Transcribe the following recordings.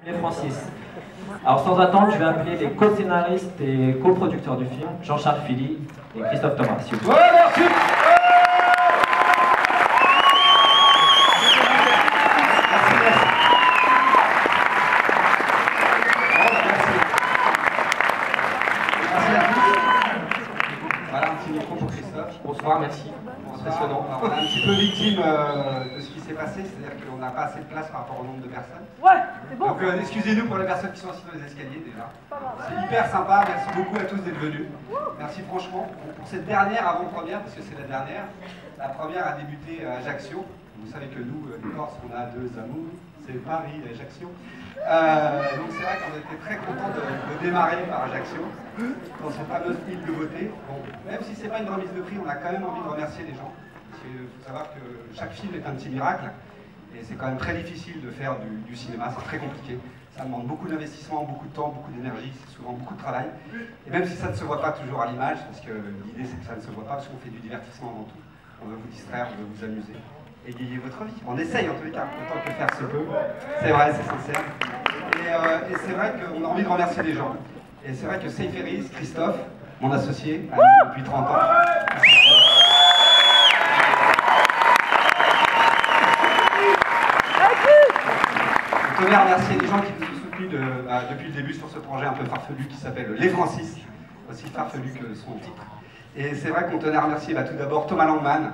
Et Francis. Alors sans attendre, je vais appeler les co-scénaristes et co-producteurs du film, Jean-Charles Philly et Christophe Thomas. S'il vous plaît. Ouais, merci. Bonsoir, merci. Impressionnant. On est un petit peu victime de ce qui s'est passé, c'est-à-dire qu'on n'a pas assez de place par rapport au nombre de personnes. Ouais, c'est bon. Donc excusez-nous pour les personnes qui sont assises dans les escaliers déjà. C'est hyper sympa, merci beaucoup à tous d'être venus. Merci franchement pour cette dernière avant-première, parce que c'est la dernière. La première a débuté à Ajaccio. Vous savez que nous, les Corses, on a deux amours, c'est Paris et Ajaccio. Donc c'est vrai qu'on était très contents de démarrer par Ajaccio, dans cette fameuse île de beauté. Bon, même si c'est pas une remise de prix, on a quand même envie de remercier les gens. Parce qu'il faut savoir que chaque film est un petit miracle. Et c'est quand même très difficile de faire du cinéma, c'est très compliqué. Ça demande beaucoup d'investissement, beaucoup de temps, beaucoup d'énergie, c'est souvent beaucoup de travail. Et même si ça ne se voit pas toujours à l'image, parce que l'idée c'est que ça ne se voit pas, parce qu'on fait du divertissement avant tout. On veut vous distraire, on veut vous amuser. Égayer votre vie. On essaye en tous les cas, autant que faire se peut. C'est vrai, c'est sincère. Et c'est vrai qu'on a envie de remercier les gens. Et c'est vrai que Seyferis, Christophe, mon associé, ami depuis 30 ans. On tenait à remercier les gens qui nous ont soutenus depuis le début sur ce projet un peu farfelu qui s'appelle Les Francis, aussi farfelu que son titre. Et c'est vrai qu'on tenait à remercier tout d'abord Thomas Langman,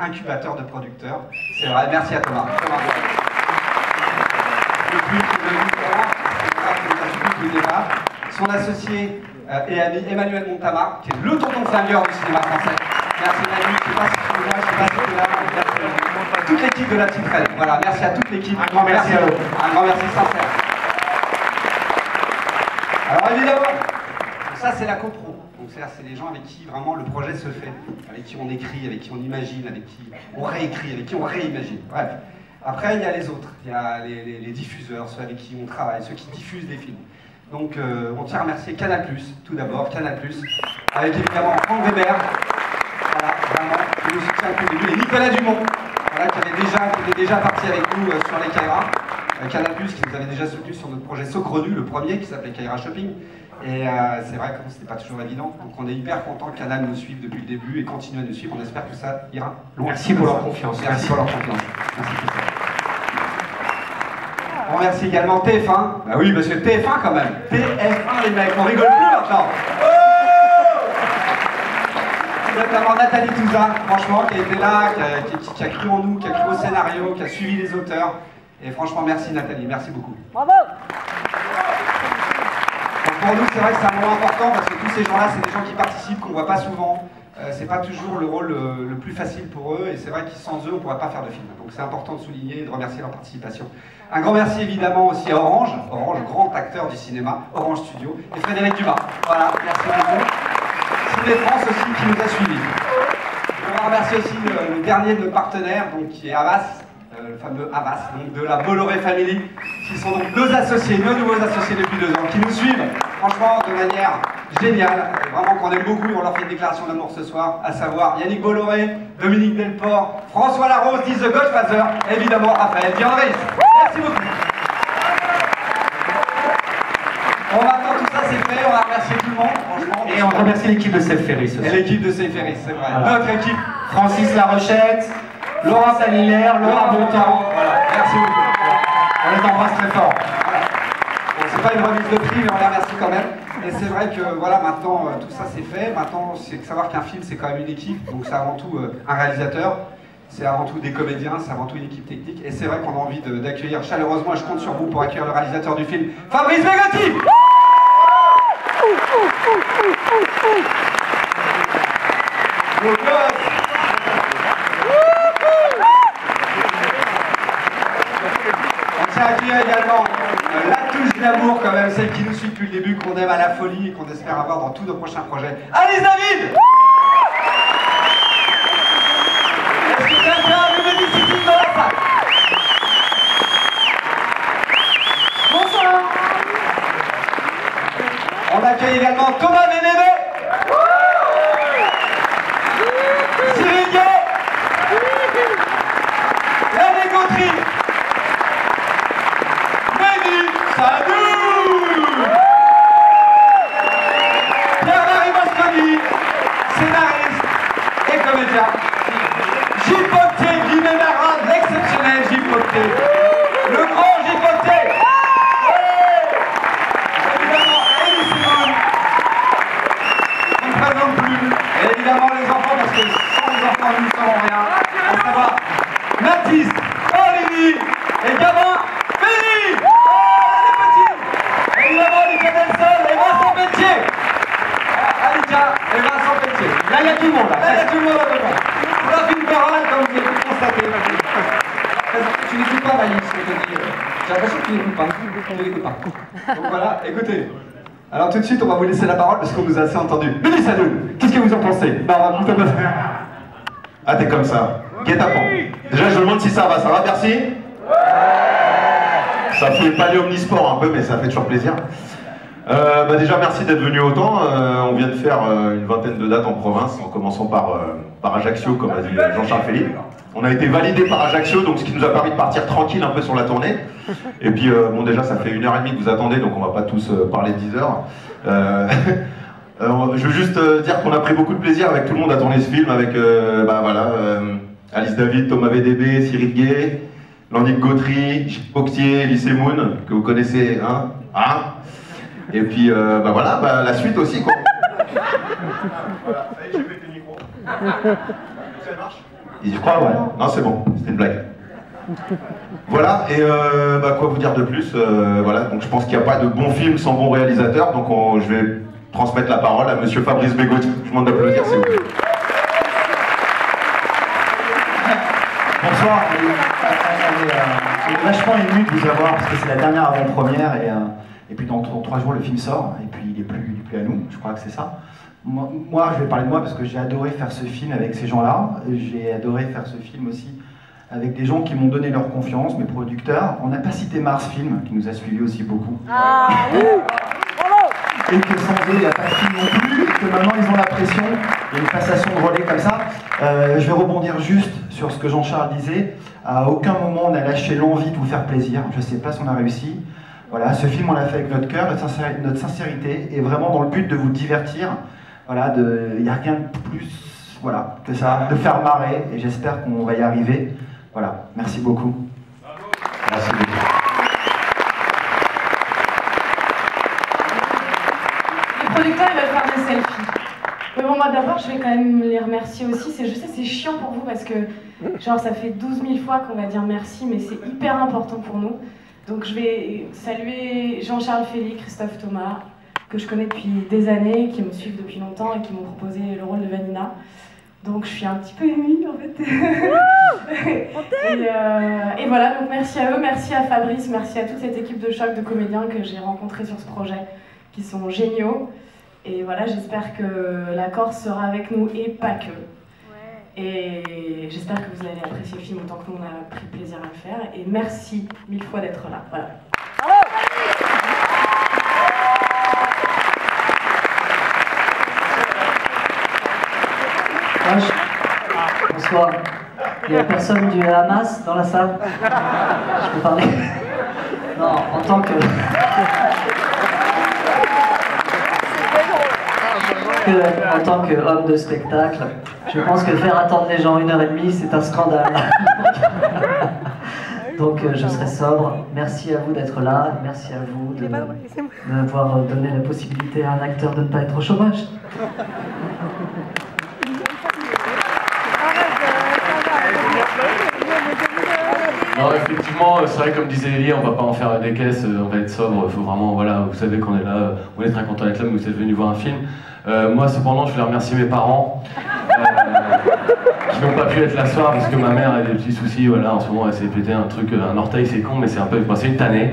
incubateur de producteurs. C'est vrai, merci à Thomas. Son associé et ami Emmanuel Montamar, qui est le tonton flingueur du cinéma français. Merci Manu, je ne sais pas si tu vois, je ne sais pas si tu es là. Merci toute l'équipe de La Petite Reine. Voilà, merci à toute l'équipe. Un grand merci à eux. Un grand merci sincère. Alors évidemment, ça c'est la copro. Donc c'est les gens avec qui vraiment le projet se fait, avec qui on écrit, avec qui on imagine, avec qui on réécrit, avec qui on réimagine. Bref. Après, il y a les autres. Il y a les diffuseurs, ceux avec qui on travaille, ceux qui diffusent des films. Donc on tient à remercier Canal+, tout d'abord, Canal+, avec évidemment Franck Weber, voilà, vraiment, qui nous soutient depuis le début, et Nicolas Dumont, voilà, qui était déjà parti avec nous sur les Kaira. Canal+, qui nous avait déjà soutenu sur notre projet Saugrenu, le premier, qui s'appelait Kaira Shopping. Et c'est vrai que c'était pas toujours évident, donc on est hyper content que Canal nous suive depuis le début et continue à nous suivre. On espère que ça ira loin. Merci pour leur confiance. Merci pour leur confiance. Merci pour ça. On remercie également TF1. Bah oui, parce que TF1 quand même. TF1 les mecs, on rigole plus maintenant. Notamment Nathalie Touzin, franchement, qui était là, qui a cru en nous, qui a cru au scénario, qui a suivi les auteurs. Et franchement, merci Nathalie, merci beaucoup. Bravo. Pour nous, c'est vrai que c'est un moment important parce que tous ces gens-là, c'est des gens qui participent, qu'on ne voit pas souvent. C'est pas toujours le rôle le plus facile pour eux et c'est vrai que sans eux, on ne pourrait pas faire de film. Donc c'est important de souligner et de remercier leur participation. Un grand merci évidemment aussi à Orange, grand acteur du cinéma, Orange Studio, et Frédéric Dumas. Voilà, merci beaucoup. Ciné France aussi qui nous a suivis. On va remercier aussi le dernier de nos partenaires, donc, qui est Havas. Le fameux Havas, donc de la Bolloré Family, qui sont donc nos associés, nos nouveaux associés depuis 2 ans, qui nous suivent, franchement, de manière géniale, vraiment qu'on aime beaucoup, on leur fait une déclaration d'amour ce soir, à savoir Yannick Bolloré, Dominique Delport, François Larose, dit The Godfather, et évidemment Raphaël Diandris. Merci beaucoup. Bon, maintenant tout ça c'est fait, on va remercier tout le monde, franchement. Et on remercie l'équipe de Seyferis aussi. Et l'équipe de Seyferis, c'est vrai. Voilà. Notre équipe. Francis Larochette, Laurent Salilaire, Laurent Bontemps. Voilà, merci beaucoup. On les embrasse très fort. Voilà. Bon, c'est pas une remise de prix, mais on les remercie quand même. Et c'est vrai que voilà, maintenant tout ça c'est fait. Maintenant, c'est savoir qu'un film c'est quand même une équipe, donc c'est avant tout un réalisateur, c'est avant tout des comédiens, c'est avant tout une équipe technique. Et c'est vrai qu'on a envie d'accueillir chaleureusement, et je compte sur vous pour accueillir le réalisateur du film, Fabrice Begotti. Beau gosse. On tient à accueillir également la touche d'amour quand même, celle qui nous suit depuis le début, qu'on aime à la folie et qu'on espère avoir dans tous nos prochains projets. Alice David. Est-ce que quelqu'un a vu des disciplines dans la salle? Bonsoir. On accueille également Thomas Vénévé. Cyril Gay. Yannick Gautry. Mehdi. Salut. Pierre-Marie Mosconi, scénariste et comédien. Gilles Potier, Guiménara, l'exceptionnel Gilles Potier. Le grand Gilles Potier. Évidemment, Elie Simone. On ne présente plus. Et évidemment les enfants, parce que sans les enfants, nous ne serons rien. À savoir Mathis, Olivie et Gabin Félix. Les petits. Évidemment, Alicia Delson et Vincent Pelletier. Alicia et Vincent Pelletier. Là, il y a tout le monde. Là, il y a tout le monde à peu près. Flavie Perral, comme vous avez pu constater. Tu n'écoutes pas, Maïs, ce que je te dis. J'ai l'impression que tu n'écoutes pas. Tu n'écoutes pas. Donc voilà, écoutez. Alors tout de suite, on va vous laisser la parole parce qu'on vous a assez entendu. Mélissa Doul, qu'est-ce que vous en pensez? Ah, t'es comme ça. Guet-apens. Déjà, je me demande si ça va. Ça va, Bercy? Ça fait pas les omnisports un peu, mais ça fait toujours plaisir. Déjà, merci d'être venu autant. On vient de faire une vingtaine de dates en province, en commençant par Ajaccio, comme a dit Jean-Charles Félix. On a été validé par Ajaccio, donc ce qui nous a permis de partir tranquille un peu sur la tournée. Et puis, bon, déjà, ça fait 1h30 que vous attendez, donc on va pas tous parler 10 heures. Je veux juste dire qu'on a pris beaucoup de plaisir avec tout le monde à tourner ce film, avec Alice David, Thomas VDB, Cyril Gay, Landic Gautry, Gilles Potier, Lycée Moon, que vous connaissez, hein. Et puis, la suite aussi, quoi. Voilà, ça y est, j'ai pété le micro. Ça marche? Je crois, ouais. Non, c'est bon, c'était une blague. Voilà, et quoi vous dire de plus? Voilà, donc je pense qu'il n'y a pas de bon film sans bon réalisateur, donc je vais transmettre la parole à monsieur Fabrice Bégaud. Je vous demande d'applaudir, s'il vous plaît. Bonsoir, on est vachement ému de vous avoir parce que c'est la dernière avant-première et puis dans 3 jours le film sort et puis il est plus à nous, je crois que c'est ça. Moi, je vais parler de moi parce que j'ai adoré faire ce film avec ces gens-là. J'ai adoré faire ce film aussi avec des gens qui m'ont donné leur confiance, mes producteurs. On n'a pas cité Mars Film, qui nous a suivis aussi beaucoup. Ah, oui. Et que sans eux, il n'y a pas de film non plus, que maintenant ils ont la pression, il y a une passation de relais comme ça. Je vais rebondir juste sur ce que Jean-Charles disait. À aucun moment on a lâché l'envie de vous faire plaisir. Je ne sais pas si on a réussi. Voilà, ce film on l'a fait avec notre cœur, notre sincérité, et vraiment dans le but de vous divertir. Voilà, il n'y a rien de plus que ça, de faire marrer, et j'espère qu'on va y arriver. Voilà, merci beaucoup. Merci beaucoup. Les producteurs, ils veulent faire des selfies. Mais bon, moi d'abord, je vais quand même les remercier aussi. Je sais, c'est chiant pour vous parce que, genre, ça fait 12 000 fois qu'on va dire merci, mais c'est hyper important pour nous. Donc je vais saluer Jean-Charles Félix, Christophe Thomas, que je connais depuis des années, qui me suivent depuis longtemps et qui m'ont proposé le rôle de Vanina. Donc je suis un petit peu émue en fait. et voilà, donc merci à eux, merci à Fabrice, merci à toute cette équipe de choc de comédiens que j'ai rencontrés sur ce projet, qui sont géniaux. Et voilà, j'espère que la Corse sera avec nous et pas que. Et j'espère que vous allez apprécier le film autant que nous on a pris plaisir à le faire. Et merci 1000 fois d'être là. Voilà. Bonsoir. Il n'y a personne du Hamas dans la salle? Je peux parler? Non, en tant que qu'homme de spectacle, je pense que faire attendre les gens 1h30, c'est un scandale. Donc je serai sobre. Merci à vous d'être là. Merci à vous de m'avoir donné la possibilité à un acteur de ne pas être au chômage. Non, effectivement, c'est vrai, comme disait Elie, on va pas en faire des caisses, on va être sobre, il faut vraiment, voilà, vous savez qu'on est là, on est très content d'être là, mais vous êtes venus voir un film. Moi, cependant, je voulais remercier mes parents, qui n'ont pas pu être là ce soir, parce que ma mère a des petits soucis, voilà, en ce moment, elle s'est pété un truc, un orteil, c'est con, mais c'est un peu, c'est une tannée.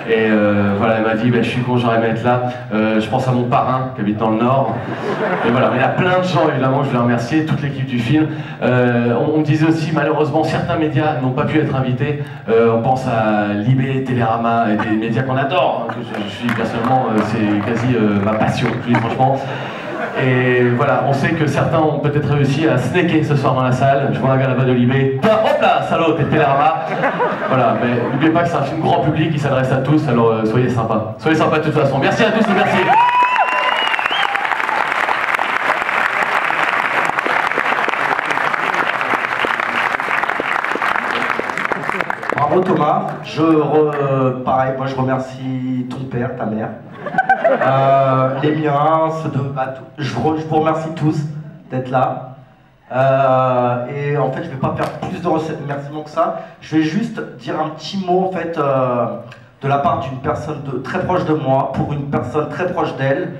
Et voilà, elle m'a dit, je suis con, j'aurais aimé être là. Je pense à mon parrain qui habite dans le Nord. Et voilà, mais il y a plein de gens, évidemment, je voulais remercier, toute l'équipe du film. On me disait aussi, malheureusement, certains médias n'ont pas pu être invités. On pense à Libé, Télérama, et des médias qu'on adore, hein, que je suis personnellement, c'est quasi ma passion, je dis franchement. Et voilà, on sait que certains ont peut-être réussi à snaker ce soir dans la salle. Je vois un gars là-bas de Libé. Hop là, salaud, t'es Télérama. Voilà, mais n'oubliez pas que c'est un film grand public qui s'adresse à tous, alors soyez sympas. Soyez sympas de toute façon. Merci à tous et merci. Bravo Thomas, pareil, moi je remercie ton père, ta mère, les miens, ceux de je vous remercie tous d'être là. Et en fait je vais pas faire plus de remerciements que ça, je vais juste dire un petit mot en fait de la part d'une personne très proche de moi, pour une personne très proche d'elle.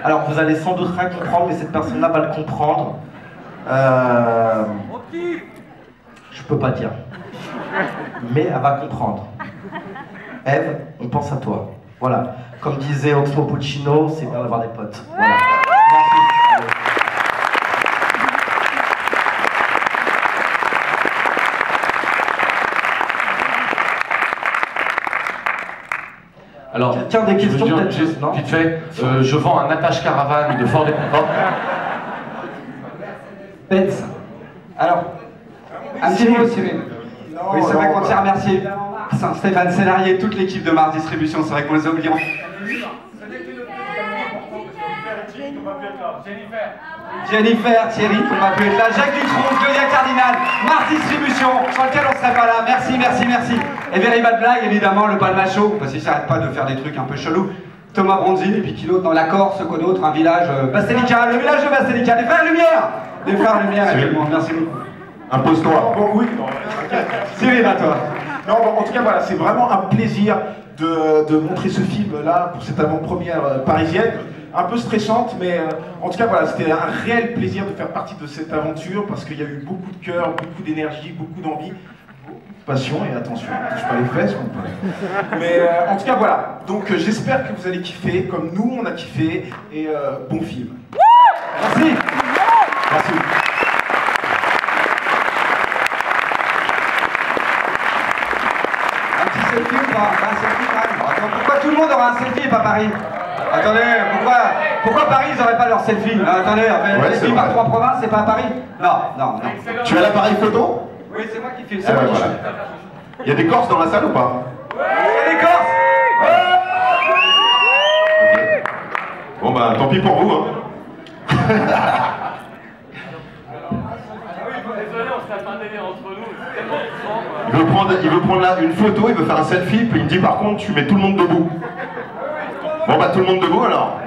Alors vous allez sans doute rien comprendre, mais cette personne-là va le comprendre. Je peux pas dire. Mais elle va comprendre. Ève, on pense à toi. Voilà. Comme disait Oxmo Puccino, c'est bien d'avoir des potes. Voilà. Merci. Alors, tiens, des questions peut-être juste, non vite fait, je vends un attache caravane de Ford et Benz. Alors, un petit mot, Cyril. Oui, c'est vrai qu'on tient à remercier Stéphane Sénarié et toute l'équipe de Mars Distribution, c'est vrai qu'on les a oubliés. Jennifer, Thierry, qui n'a pas pu être là, Jacques Dutronc, Claudia Cardinal, Mars Distribution, sans lequel on serait pas là. Merci, merci, merci. Et Very Bad Blague, évidemment, le Palmacho, parce qu'il s'arrête pas de faire des trucs un peu chelous. Thomas Bronzine, et puis qui l'autre dans la Corse, quoi d'autre, un village, Bastelica, le village de Bastelica, les Frères Lumière. Les Frères Lumière, évidemment, merci beaucoup. Impose-toi. Bon, oui, non, Cyril, à toi. non, bon, en tout cas, voilà, c'est vraiment un plaisir de montrer ce film-là pour cette avant-première parisienne. Un peu stressante, mais en tout cas, voilà, c'était un réel plaisir de faire partie de cette aventure parce qu'il y a eu beaucoup de cœur, beaucoup d'énergie, beaucoup d'envie, beaucoup de passion, et attention, ne touche pas les fesses. Mais en tout cas, voilà. Donc, j'espère que vous allez kiffer, comme nous, on a kiffé, et bon film. Merci. Merci. Un petit selfie ou pas? Un selfie quand même. Attends, pourquoi tout le monde aura un selfie et pas Paris? Attendez, pourquoi Paris ils n'auraient pas leur selfie? Attendez, on fait selfie par 3 provinces, c'est pas à Paris? Non, non, non. Tu as l'appareil photo? Oui, c'est moi qui filme, Ah c'est moi ouais, qui voilà. filme. Il y a des Corses dans la salle ou pas? Il y a des Corses. Ok. Bon bah tant pis pour vous hein. Désolé, on s'est pas délire entre nous, c'est tellement grand. Il veut prendre là une photo, il veut faire un selfie, puis il me dit par contre tu mets tout le monde debout. Bon bah tout le monde debout alors.